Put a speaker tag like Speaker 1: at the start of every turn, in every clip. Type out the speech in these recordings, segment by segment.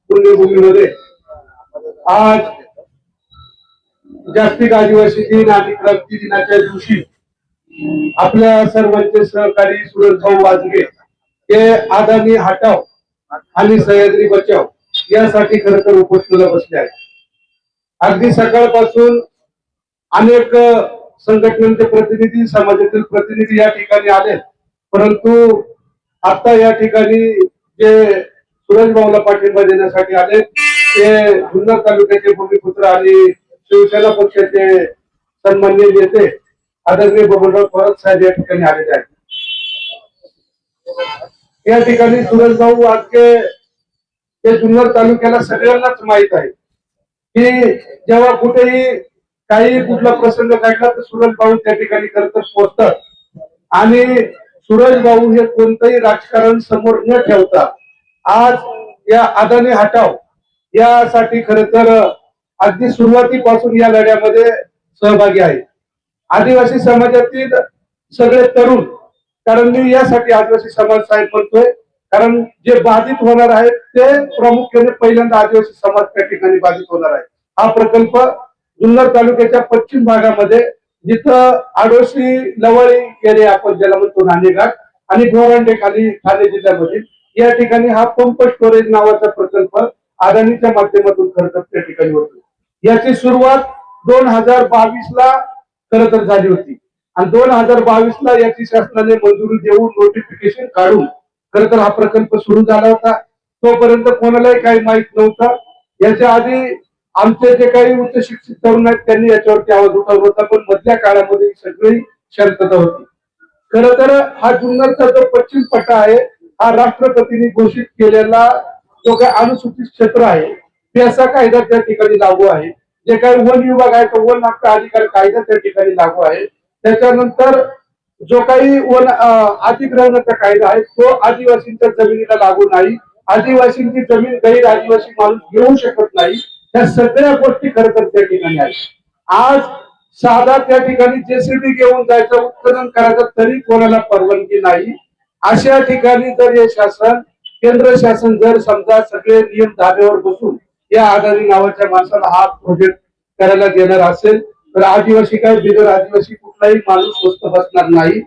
Speaker 1: पुण्यभूमीमध्ये आज जागतिक आदिवासी दिन आणि क्रांती दिनाच्या दिवशी आपल्या सर्वांचे सहकारी सुरेशभाऊ वाजगे हे अदानी हटाव आणि सह्याद्री बचाव यासाठी खरं तर उपोषणाला बसले आहेत. अगदी सकाळपासून अनेक संघटनांचे प्रतिनिधी, समाजातील प्रतिनिधी या ठिकाणी आले, परंतु आता या ठिकाणी जे सुरेशभाऊला पाठिंबा देण्यासाठी आले ते जुन्नर तालुक्याचे भूमिपुत्र आणि शिवसेना पक्षाचे सन्माननीय नेते आदरणीय बबनराव थोरात साहेब या ठिकाणी आलेले आहेत. या ठिकाणी सुरेशभाऊ वाजगे हे जुन्नर तालुक्याला सगळ्यांनाच माहित आहे की जेव्हा कुठेही काही कुठला प्रसंग घडला तर सुरेशभाऊ त्या ठिकाणी करत पोहोचतात आणि सुरेशभाऊ हे कोणतंही राजकारण समोर न ठेवता आज या अदानी हटाव यासाठी खर तर अगदी सुरुवातीपासून या लढ्यामध्ये सहभागी आहे. आदिवासी समाजातील सगळे तरुण, कारण मी यासाठी आदिवासी समाज साहेब म्हणतोय कारण जे बाधित होणार आहेत ते प्रामुख्याने पहिल्यांदा आदिवासी समाज त्या ठिकाणी बाधित होणार आहे. हा प्रकल्प जुन्नर तालुक्याच्या पश्चिम भागामध्ये जिथं आडोशी लवळी एरिया आपण ज्याला म्हणतो नाणेघाट आणि गोरांडे खाली ठाणे जिल्ह्यामधील या ठिकाणी हा पंप स्टोरेज नावाचा प्रकल्प अदानीच्या माध्यमातून खरं तर त्या ठिकाणी होतो. याची सुरुवात 2022 ला खरं तर झाली होती आणि 2022 ला याची शासनाने मंजुरी देऊन नोटिफिकेशन काढून खरं तर हा प्रकल्प सुरू झाला होता. तोपर्यंत कोणालाही काही माहित नव्हतं. याच्या आधी आमचे जे काही उच्च शिक्षित तरुण आहेत त्यांनी याच्यावरती आवाज उठवला होता, पण मधल्या काळामध्ये सगळी शांतता होती. खरं तर हा जुन्नरचा जो पश्चिम पट्टा आहे हा राष्ट्रपतींनी घोषित केलेला जो काही अनुसूचित क्षेत्र आहे त्याचा कायदा त्या ठिकाणी लागू आहे. जे काही वन विभाग आहे तो वन हक्क अधिकार कायदा त्या ठिकाणी लागू आहे. त्याच्यानंतर जो काही वन अधिग्रहणाचा कायदा आहे तो आदिवासींच्या जमिनीला लागू नाही. आदिवासींची जमीन गैर आदिवासी माणूस घेऊ शकत नाही. या सगळ्या गोष्टी खरं तर त्या ठिकाणी आहेत. आज साधा त्या ठिकाणी जेसीबी घेऊन जायचं, उत्खनन करायचं तरी कोणाला परवानगी नाही. अशा ठिकाणी जर हे शासन, केंद्र शासन जर समजा सगळे नियम धाब्यावर बसून या अदानी नावाच्या माणसाला हा प्रोजेक्ट करायला देणार असेल तर आदिवासी काय बिगर आदिवासी कुठलाही माणूस स्वस्त बसणार नाही.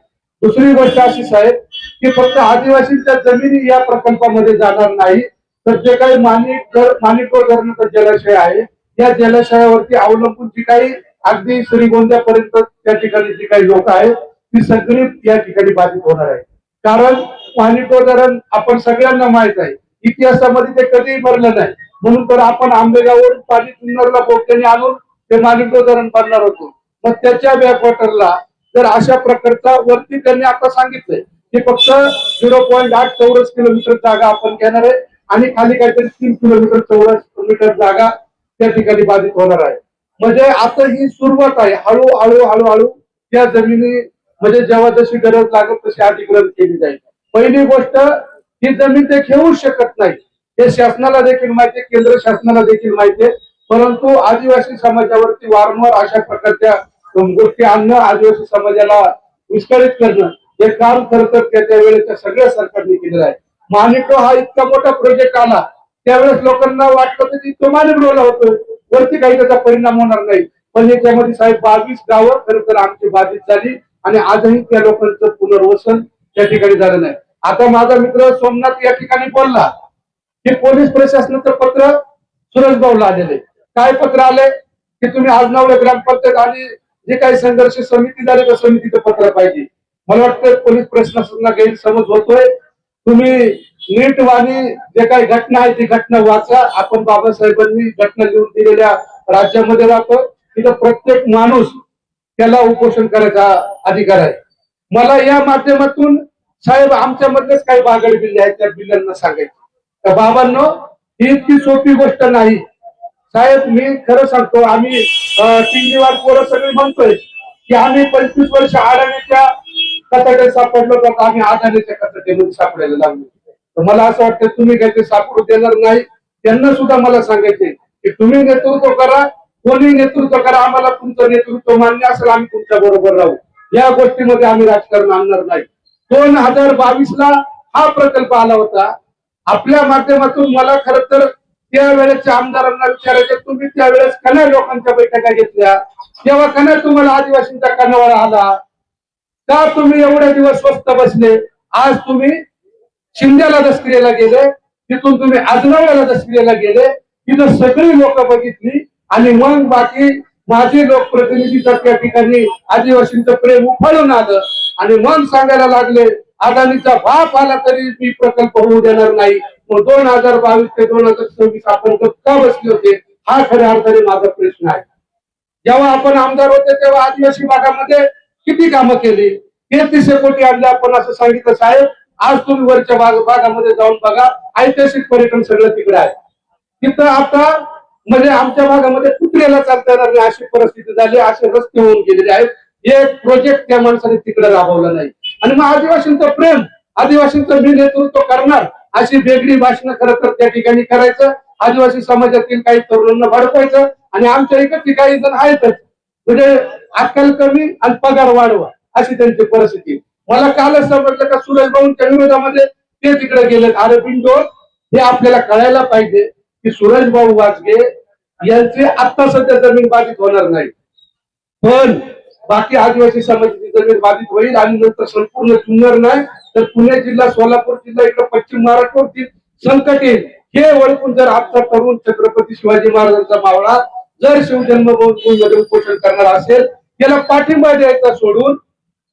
Speaker 1: दुसरी गोष्ट अशी साहेब की फक्त आदिवासींच्या जमिनी या प्रकल्पामध्ये जाणार नाही तर जे काही माणिकपूर धरणाचा जलाशय आहे या जलाशयावरती अवलंबून जी काही अगदी श्रीगोंद्यापर्यंत त्या ठिकाणी जी काही लोक आहेत ती सगळी या ठिकाणी बाधित होणार आहे. कारण माणिकपूर धरण आपण सगळ्यांना माहित आहे, इतिहासामध्ये ते कधीही भरलं नाही, म्हणून तर आपण आंबेगाववरून पाणी जुन्नरला बोगद्याने आणून ते माणिकपूर धरण भरणार होतो. मग त्याच्या बॅकवॉटरला जर अशा प्रकारचा वरती त्यांनी आता सांगितलंय की फक्त 0.8 चौरस किलोमीटर जागा आपण घेणार आहे आणि खाली काहीतरी 3 किलोमीटर चौरस मीटर जागा त्या ठिकाणी बाधित होणार आहे. म्हणजे आता ही सुरुवात आहे. हळूहळू त्या जमिनी म्हणजे जेव्हा जशी गरज लागत तशी अधिग्रहण केली जाईल. पहिली गोष्ट ही जमीन ते घेऊ शकत नाही हे शासनाला देखील माहिती आहे, केंद्र शासनाला देखील माहिती आहे, परंतु आदिवासी समाजावरती वारंवार अशा प्रकारच्या गोष्टी आणणं, आदिवासी समाजाला विस्कळीत करणं हे काम खरं तर त्याच्या वेळेच्या सगळ्या सरकारने केलेलं आहे. माणिकपूर हा इतका मोठा प्रोजेक्ट आला त्यावेळेस लोकांना वाटलं की तो माणिकपूरला होतोय, वरती काही त्याचा परिणाम होणार नाही, पण याच्यामध्ये साहेब 22 गावं खरं तर आमची बाधित झाली आणि आजही त्या लोकांचं पुनर्वसन त्या ठिकाणी झालं नाही. आता माझा मित्र सोमनाथ या ठिकाणी बोलला की पोलीस प्रशासनाचं पत्र सुरेशभाऊला आलेले. काय पत्र आले की तुम्ही आजनावले ग्रामपंचायत आणि जे काही संघर्ष समिती झाली त्या समितीचं पत्र पाहिजे. मला वाटतं पोलीस प्रशासनाला गैरसमज होतोय. तुम्ही नीट वाणी जे काही घटना आहे ती घटना वाचा. आपण बाबासाहेबांनी घटना लिहून दिलेल्या राज्यामध्ये राहतो, तिथं प्रत्येक माणूस त्याला उपोषण करायचा अधिकार आहे. मला या माध्यमातून साहेब आमच्या मधलेच काही बागड बिल्ले आहेत त्या बिल्ल्यांना सांगायचं बाबांनो ही इतकी सोपी गोष्ट नाही. साहेब मी खरं सांगतो, आम्ही टीव्हीवर पोरं सगळे म्हणतोय की आम्ही 25 वर्ष अडाणीच्या कचाट्यात सापडलो तर आम्ही अडाणीच्या कचाट्यामध्ये सापडायला लागलो. तर मला असं वाटतं तुम्ही काही ते सापडू देणार नाही. त्यांना सुद्धा मला सांगायचे की तुम्ही नेतृत्व करा, कोणी नेतृत्व करा, आम्हाला तुमचं नेतृत्व मान्य असेल आम्ही तुमच्या बरोबर राहू. या गोष्टीमध्ये आम्ही राजकारण आणणार नाही. 2022 ला हा प्रकल्प आला होता. आपल्या माध्यमातून मला खरं तर त्यावेळेच्या आमदारांना विचारायचं, तुम्ही त्यावेळेस कन्या लोकांच्या बैठका घेतल्या, तेव्हा कन्या तुम्हाला आदिवासींचा कन्यावाळा आला का? तुम्ही एवढे दिवस स्वस्त बसले? आज तुम्ही शिंद्याला दसक्रियेला गेले, तिथून तुम्ही आजनाव्याला दसक्रियेला गेले, तिथं सगळी लोक बघितली आणि मग बाकी माझे लोकप्रतिनिधी तर त्या ठिकाणी आदिवासींचं प्रेम उफाळून आलं आणि मग सांगायला लागले, अदानीचा बाप आला तरी मी प्रकल्प होऊ देणार नाही. मग 2022 ते 2026 आपण का बसले होते? हा खऱ्या अर्थाने माझा प्रश्न आहे. जेव्हा आपण आमदार होते तेव्हा आदिवासी भागामध्ये किती कामं केली? 33 कोटी आणले आपण असं सांगितलं. साहेब, आज तुम्ही वरच्या भागामध्ये जाऊन बघा, ऐतिहासिक पर्यटन सगळं तिकडे आहे. तिथं आता म्हणजे आमच्या भागामध्ये कुत्र्याला चालता येणार नाही अशी परिस्थिती झाली, असे रस्ते होऊन गेलेले आहेत. एक प्रोजेक्ट त्या माणसाने तिकडे राबवला नाही. आणि मग आदिवासींचं प्रेम, आदिवासींचं मी नेतृत्व करणार अशी वेगळी भाषणं खरं तर त्या ठिकाणी करायचं, आदिवासी समाजातील काही तरुणांना भडकवायचं आणि आमच्या इकडची काही जण आहेतच म्हणजे अक्कल कमी आणि पगार वाढवा अशी त्यांची परिस्थिती. मला कालच समजलं का सुरेश भाऊंच्या विरोधामध्ये ते तिकडे गेलेत. अरे बिंदो, हे आपल्याला कळायला पाहिजे की सुरेश भाऊ वाजगे यांचे आता सध्या जमीन बाधित होणार नाही, पण बाकी आदिवासी समाजाची जमीन बाधित होईल आणि नंतर संपूर्ण जुन्नर नाही तर पुणे जिल्हा, सोलापूर जिल्हा, इकडे पश्चिम महाराष्ट्रावरती संकट येईल. हे ओळखून जर आजचा तरुण छत्रपती शिवाजी महाराजांचा मावळा जर शिवजन्मभूमीमध्ये उपोषण करणार असेल, त्याला पाठिंबा द्यायचा सोडून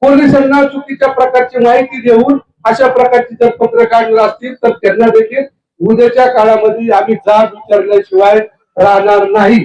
Speaker 1: पोलिसांना चुकीच्या प्रकारची माहिती देऊन अशा प्रकारची जर पत्र काढणार असतील तर त्यांना देखील उद्याच्या काळामध्ये आम्ही जाब विचारल्याशिवाय राहणार नाही.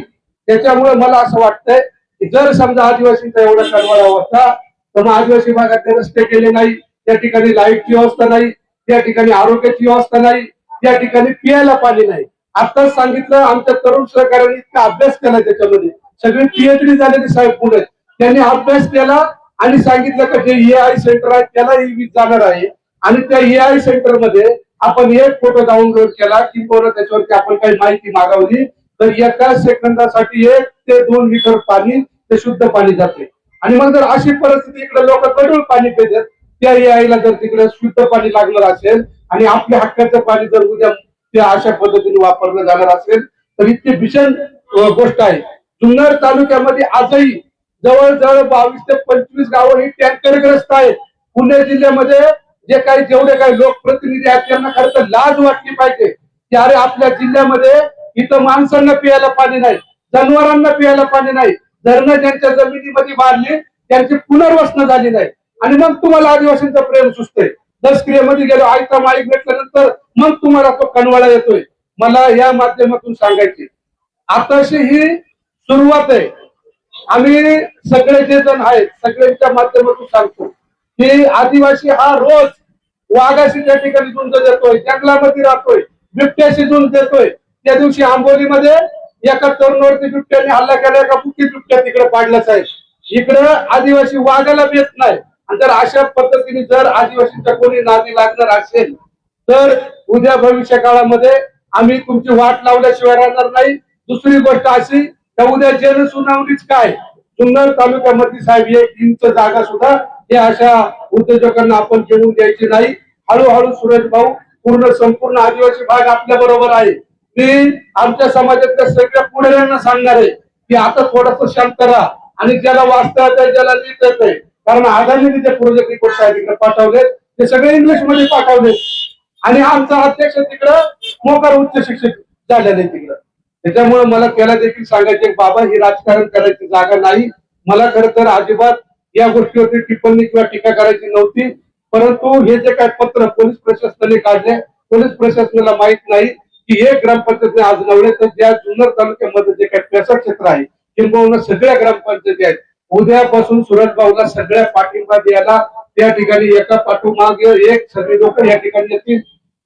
Speaker 1: त्याच्यामुळे मला असं वाटतंय की जर समजा आदिवासींचा एवढा कळवळा होता तर मग आदिवासी भागातले रस्ते केले नाही, त्या ठिकाणी लाईटची व्यवस्था नाही, त्या ठिकाणी आरोग्याची व्यवस्था नाही, त्या ठिकाणी पियायला पाणी नाही. आताच सांगितलं आमच्या तरुण सहकार्याने इतका अभ्यास केला, त्याच्यामध्ये सगळी पीएचडी झालेली साहेब पुढे त्यांनी अभ्यास केला आणि सांगितलं की जे एआय सेंटर आहे त्याला जाणार आहे आणि त्या एआय सेंटर मध्ये आपण एक फोटो डाउनलोड केला की त्याच्यावरती आपण काही माहिती मागवली तर एका सेकंदासाठी 1 ते 2 लिटर पाणी ते शुद्ध पाणी जाते. आणि मग जर अशी परिस्थिती इकडे लोक गढूळ पाणी पितात, त्या एआयला जर तिकडे शुद्ध पाणी लागणार असेल आणि आपल्या हक्काचं पाणी जर उद्या त्या अशा पद्धतीने वापरलं जाणार असेल तर इतकी भीषण गोष्ट आहे. जुन्नर तालुक्यामध्ये आजही जवळजवळ 22 ते 25 गावं ही टँकरग्रस्त आहेत. पुणे जिल्ह्यामध्ये जेवढे काही लोकप्रतिनिधी आहेत त्यांना खरं तर लाज वाटली पाहिजे की अरे आपल्या जिल्ह्यामध्ये इथं माणसांना पियायला पाणी नाही, जनावरांना पियायला पाणी नाही, धरणं ज्यांच्या जमिनीमध्ये बांधली त्यांची पुनर्वसन झाली नाही आणि मग तुम्हाला आदिवासींचं प्रेम सुचतंय. दसक्रियेमध्ये गेलो, आयता माईक भेटल्यानंतर मग तुम्हाला तो कणवाळा येतोय. मला या माध्यमातून सांगायचे आताशी ही सुरुवात आहे. आम्ही सगळे जे जण आहेत सगळ्यांच्या माध्यमातून सांगतो की आदिवासी हा रोज वाघाशी त्या ठिकाणी झुंज देतोय, जंगलामध्ये राहतोय, बिबट्याशी झुंज देतोय. त्या दिवशी आंबोलीमध्ये एका तरुणावरती बिबट्याने हल्ला केला, एका बुकी बिबट्या तिकडे पाडलाच आहे. इकडं आदिवासी वाघाला भेट नाही. आणि जर अशा पद्धतीने जर आदिवासींच्या कोणी नादी लागणार असेल तर उद्या भविष्य काळामध्ये आम्ही तुमची वाट लावल्याशिवाय राहणार नाही. दुसरी गोष्ट अशी तर उद्या जनसुनावणीच काय, जुन्नर तालुक्यामध्ये साहेब 1 इंच जागा सुद्धा हे अशा उद्योजकांना आपण घेऊन द्यायची नाही. हळूहळू सुरेश भाऊ संपूर्ण आदिवासी भाग आपल्या बरोबर आहे. मी आमच्या समाजातल्या सगळ्या पुढाऱ्यांना सांगणार आहे की आता थोडस शांत राहा आणि ज्याला वाचता येत ज्याला लिहिता येतंय, कारण अदानीने जे प्रोजेक्ट रिपोर्ट साहेब पाठवले ते सगळे इंग्लिश मध्ये पाठवले आणि आमचा अध्यक्ष तिकडं मोकार उच्च शिक्षित झालेले तिकडं. त्याच्यामुळे मला त्याला देखील सांगायचे बाबा ही राजकारण करायची जागा नाही. मला खरं तर अजिबात या गोष्टीवरती टिप्पणी किंवा टीका करायची नव्हती, परंतु हे जे काय पत्र पोलीस प्रशासनाने काढले, पोलीस प्रशासनाला माहित नाही की हे ग्रामपंचायतीने आज नवले तर ज्या जुन्नर तालुक्यामध्ये जे काही पेसा क्षेत्र आहे किंबहुना सगळ्या ग्रामपंचायती आहेत, उद्यापासून सुरज भाऊला सगळ्या पाठिंबा द्यायला त्या ठिकाणी एका पाठोमागे एक सगळे लोक या ठिकाणी येतील.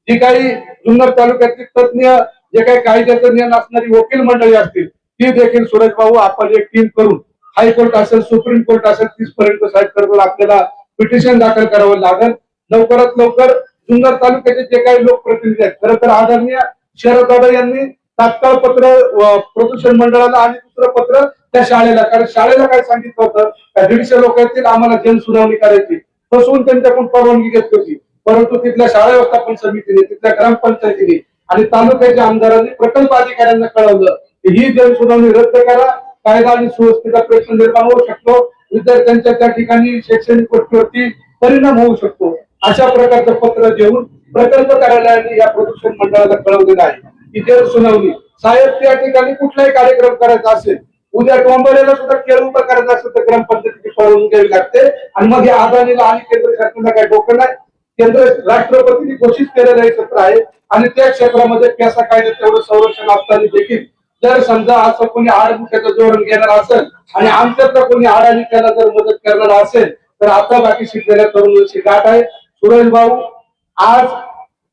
Speaker 1: जी काही जुन्नर तालुक्यातील तज्ञ जे काही कायद्याचं ज्ञान असणारी वकील मंडळी असतील ती देखील सुरेश भाऊ आपण एक टीम करून हायकोर्ट असेल, सुप्रीम कोर्ट असेल, 30 पर्यंत साहेब करतो आपल्याला पिटिशन दाखल करावं लागेल. लवकरात लवकर जुन्नर तालुक्याचे जे काही लोकप्रतिनिधी आहेत खरं तर आदरणीय शरद दादा यांनी तात्काळ पत्र प्रदूषण मंडळाला आणि दुसरं पत्र त्या शाळेला, कारण शाळेला काय सांगितलं होतं 150 लोक येतील आम्हाला जनसुनावणी करायची, बसवून त्यांच्याकडून परवानगी घेतली होती. परंतु तिथल्या शाळा व्यवस्थापन समितीने, तिथल्या ग्रामपंचायतीने आणि तालुक्याच्या आमदारांनी प्रकल्प अधिकाऱ्यांना कळवलं की ही जनसुनावणी रद्द करा, कायदा आणि सुव्यवस्थेचा प्रश्न निर्माण होऊ शकतो, विद्यार्थ्यांच्या त्या ठिकाणी शैक्षणिक गोष्टीवरती परिणाम होऊ शकतो. अशा प्रकारचं पत्र देऊन प्रकल्प कार्यालयाने या प्रदूषण मंडळाला कळवलेलं आहे की जनसुनावणी साहेब त्या ठिकाणी कुठलाही कार्यक्रम करायचा असेल, उद्या टोंबरेला सुद्धा केळ उभं करायचं असेल तर ग्रामपंचायतीची परवानगी घ्यावी लागते. आणि मग या अदानीला आणि केंद्र शासनाला काही डोकं नाही. केंद्र राष्ट्रपतींनी घोषित केलेलं हे क्षेत्र आहे आणि त्या क्षेत्रामध्ये पैसा कायद्यात तेवढं संरक्षण असताना देखील जर समजा असं कोणी आडमुख्याचं धोरण घेणार असेल आणि आमच्यातलं कोणी आडाणी त्याला जर मदत करणार असेल तर आता बाकी शिकलेल्या तरुणांची गाठ आहे. सुरेश भाऊ आज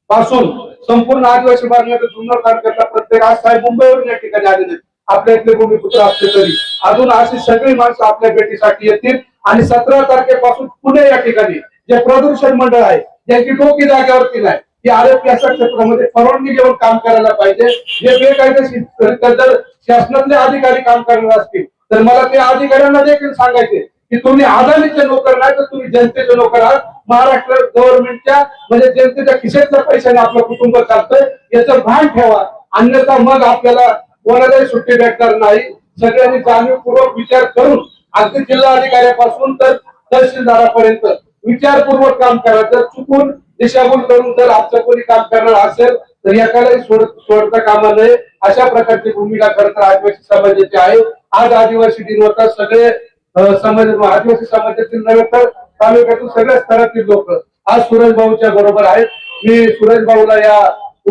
Speaker 1: पासून संपूर्ण आदिवासी भागामध्ये जुन्नर तालुक्यातला प्रत्येक, आज साहेब मुंबईवरून या ठिकाणी आलेले, आपल्या इथले भूमिपुत्र असले तरी अजून अशी सगळी माणसं आपल्या भेटीसाठी येतील. आणि 17 तारखेपासून पुणे या ठिकाणी जे प्रदूषण मंडळ आहे ज्यांची डोकी जागेवरती नाही, की आरोग्य अशा क्षेत्रामध्ये परवानगी घेऊन काम करायला पाहिजे. जे बेकायदेशीर जर शासनातले अधिकारी काम करणार असतील तर मला त्या अधिकाऱ्यांना देखील सांगायचे की तुम्ही अदानीचे नोकर नाही तर तुम्ही जनतेचे नोकर आहात. महाराष्ट्र गव्हर्नमेंटच्या म्हणजे जनतेच्या खिशातल्या पैशाने आपलं कुटुंब चालतंय याचं भान ठेवा, अन्यथा मग आपल्याला कोणालाही सुट्टी भेटणार नाही. सगळ्यांनी जाणीवपूर्वक विचार करून अगदी जिल्हा अधिकाऱ्यापासून तर तहसीलदारापर्यंत विचारपूर्वक काम करायचं. चुकून दिशाभूल करून जर आमचं कोणी काम करणार असेल तर एकालाही सोडता कामा नये. अशा प्रकारची भूमिका खरं तर आदिवासी समाजाची आहे. आज आदिवासी दिन होता. सगळे समाज आदिवासी समाजातील नव्हे तर तालुक्यातील सगळ्या स्तरातील लोक आज सुरेश भाऊच्या बरोबर आहेत. मी सुरेश भाऊला या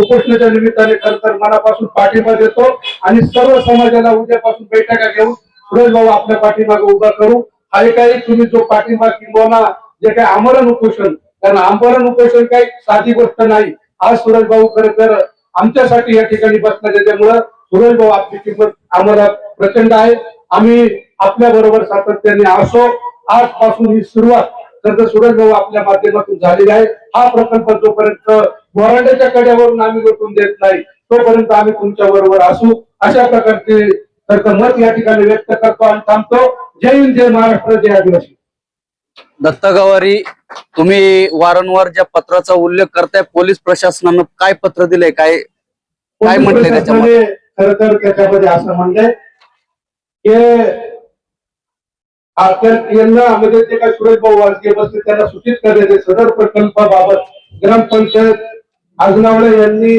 Speaker 1: उपोषणाच्या निमित्ताने खरं तर मनापासून पाठिंबा देतो आणि सर्व समाजाला उद्यापासून बैठका घेऊन सुरेश भाऊ आपल्या पाठीमागे उभा करू. आणि काही तुम्ही जो पाठिंबा किंवा जे काही आमरण उपोषण, कारण आमरण उपोषण काही साधी गोष्ट नाही. आज सुरेश भाऊ खरं तर आमच्यासाठी या ठिकाणी बसला, त्याच्यामुळं सुरेश भाऊ आपली किंमत आम्हाला प्रचंड आहे. आम्ही आपल्या बरोबर सातत्याने असो. आजपासून ही सुरुवात तर सुरेश भाऊ आपल्या माध्यमातून झालेली आहे. हा प्रकल्प जोपर्यंत मोरांड्याच्या कड्यावरून आम्ही लोटून देत नाही तोपर्यंत आम्ही तुमच्या बरोबर असू. अशा प्रकारचे तर मत या ठिकाणी व्यक्त करतो आणि थांबतो. जय हिंद, जय महाराष्ट्र, जय आदिवासी.
Speaker 2: दत्ता गवारी, तुम्ही वारंवार ज्या पत्राचा उल्लेख करताय, पोलीस प्रशासनानं काय पत्र दिलंय, काय काय म्हटलंय त्याच्यामध्ये?
Speaker 1: खरं तर त्याच्यामध्ये असं म्हणलंय की यांना म्हणजे ते काय सुरेश भाऊ वाजगे बसले त्यांना सूचित करण्याचे सदर प्रकल्पाबाबत ग्रामपंचायत आजनावळे यांनी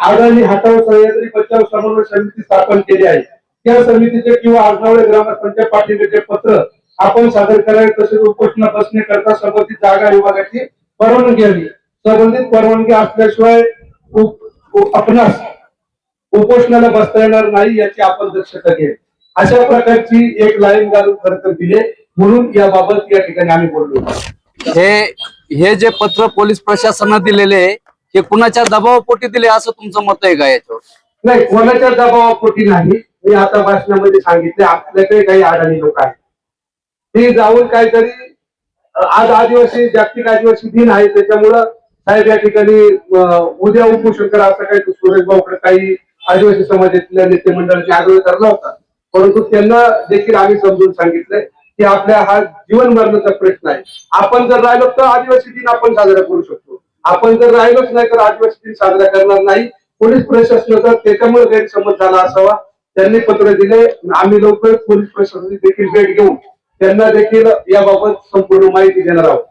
Speaker 1: अदानी हटाव सह्याद्री बचाव समन्वय समिती स्थापन केली आहे. त्या समितीचे किंवा आजनावळे ग्रामस्थांच्या पाठिंब्याचे पत्र आपण सादर करावे. तसेच उपोषणा बसणे करता संबंधित जागा विभागाची परवानगी घ्यावी. संबंधित परवानगी असल्याशिवाय आपणास उपोषणाला बसता येणार नाही याची आपण दक्षता घ्यावी. अशा प्रकारची एक लाईन घालून खरं तर दिले, म्हणून याबाबत या ठिकाणी आम्ही बोललो.
Speaker 2: हे जे पत्र पोलीस प्रशासनानं दिलेले हे कुणाच्या दबावापोटी दिले असं तुमचं मत आहे का याच्यावर?
Speaker 1: नाही, कोणाच्या दबावापोटी नाही. मी आता भाषणामध्ये सांगितले आपल्याकडे काही अडाणी लोक आहेत, ते जाऊन काहीतरी आज आदिवासी जागतिक आदिवासी दिन आहे त्याच्यामुळं साहेब या ठिकाणी उद्या उपोषण करा असं काही सुरेश भाऊकडे काही आदिवासी समाजातल्या नेते मंडळाने आग्रह धरला होता. परंतु त्यांना देखील आम्ही समजून सांगितलंय की आपल्या हा जीवन मरणाचा प्रश्न आहे. आपण जर राहिलो तर आदिवासी दिन आपण साजरा करू शकतो, आपण जर राहिलोच नाही तर आदिवासी दिन साजरा करणार नाही. पोलीस प्रशासनाचा त्याच्यामुळे गैरसमज झाला असावा. त्यांनी पत्र दिले. आम्ही लवकरच पोलीस प्रशासनाची देखील भेट घेऊन त्यांना देखील याबाबत संपूर्ण माहिती देणार आहोत.